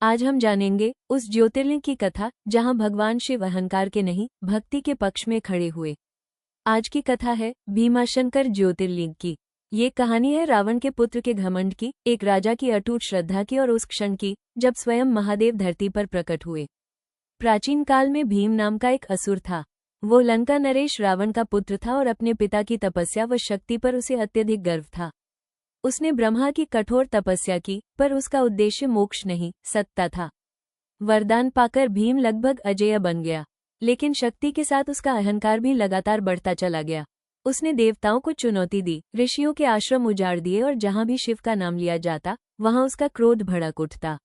आज हम जानेंगे उस ज्योतिर्लिंग की कथा जहां भगवान शिव अहंकार के नहीं भक्ति के पक्ष में खड़े हुए। आज की कथा है भीमाशंकर ज्योतिर्लिंग की। ये कहानी है रावण के पुत्र के घमंड की, एक राजा की अटूट श्रद्धा की और उस क्षण की जब स्वयं महादेव धरती पर प्रकट हुए। प्राचीन काल में भीम नाम का एक असुर था। वो लंका नरेश रावण का पुत्र था और अपने पिता की तपस्या व शक्ति पर उसे अत्यधिक गर्व था। उसने ब्रह्मा की कठोर तपस्या की, पर उसका उद्देश्य मोक्ष नहीं, सत्ता था। वरदान पाकर भीम लगभग अजेय बन गया, लेकिन शक्ति के साथ उसका अहंकार भी लगातार बढ़ता चला गया। उसने देवताओं को चुनौती दी, ऋषियों के आश्रम उजाड़ दिए और जहां भी शिव का नाम लिया जाता वहां उसका क्रोध भड़क उठता।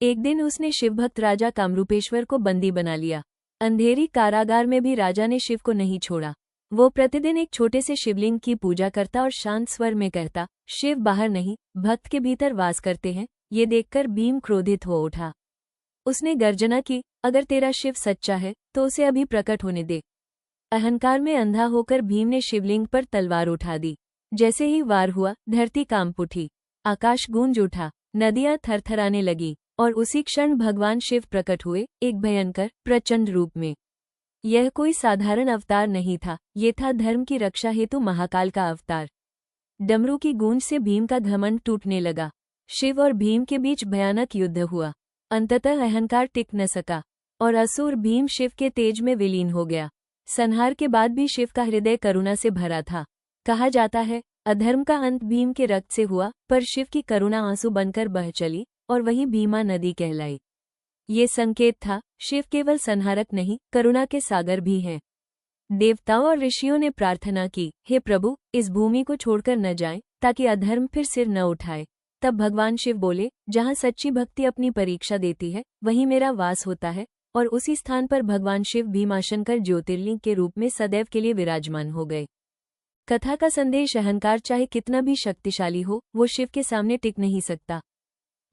एक दिन उसने शिवभक्त राजा कामरूपेश्वर को बंदी बना लिया। अंधेरी कारागार में भी राजा ने शिव को नहीं छोड़ा। वो प्रतिदिन एक छोटे से शिवलिंग की पूजा करता और शांत स्वर में कहता, शिव बाहर नहीं, भक्त के भीतर वास करते हैं। ये देखकर भीम क्रोधित हो उठा। उसने गर्जना की, अगर तेरा शिव सच्चा है तो उसे अभी प्रकट होने दे। अहंकार में अंधा होकर भीम ने शिवलिंग पर तलवार उठा दी। जैसे ही वार हुआ, धरती कांप उठी, आकाश गूंज उठा, नदियां थरथराने लगी और उसी क्षण भगवान शिव प्रकट हुए, एक भयंकर प्रचंड रूप में। यह कोई साधारण अवतार नहीं था, ये था धर्म की रक्षा हेतु महाकाल का अवतार। डमरू की गूंज से भीम का घमंड टूटने लगा। शिव और भीम के बीच भयानक युद्ध हुआ। अंततः अहंकार टिक न सका और असुर भीम शिव के तेज में विलीन हो गया। संहार के बाद भी शिव का हृदय करुणा से भरा था। कहा जाता है, अधर्म का अंत भीम के रक्त से हुआ, पर शिव की करुणा आंसू बनकर बह चली और वही भीमा नदी कहलाई। ये संकेत था, शिव केवल संहारक नहीं, करुणा के सागर भी हैं। देवताओं और ऋषियों ने प्रार्थना की, हे प्रभु, इस भूमि को छोड़कर न जाएं, ताकि अधर्म फिर सिर न उठाए। तब भगवान शिव बोले, जहां सच्ची भक्ति अपनी परीक्षा देती है वहीं मेरा वास होता है, और उसी स्थान पर भगवान शिव भीमाशंकर ज्योतिर्लिंग के रूप में सदैव के लिए विराजमान हो गए। कथा का संदेश, अहंकार चाहे कितना भी शक्तिशाली हो, वो शिव के सामने टिक नहीं सकता,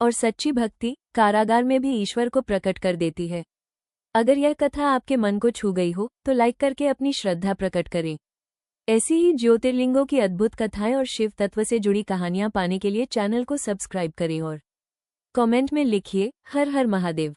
और सच्ची भक्ति कारागार में भी ईश्वर को प्रकट कर देती है। अगर यह कथा आपके मन को छू गई हो तो लाइक करके अपनी श्रद्धा प्रकट करें। ऐसी ही ज्योतिर्लिंगों की अद्भुत कथाएं और शिव तत्व से जुड़ी कहानियां पाने के लिए चैनल को सब्सक्राइब करें और कमेंट में लिखिए, हर हर महादेव।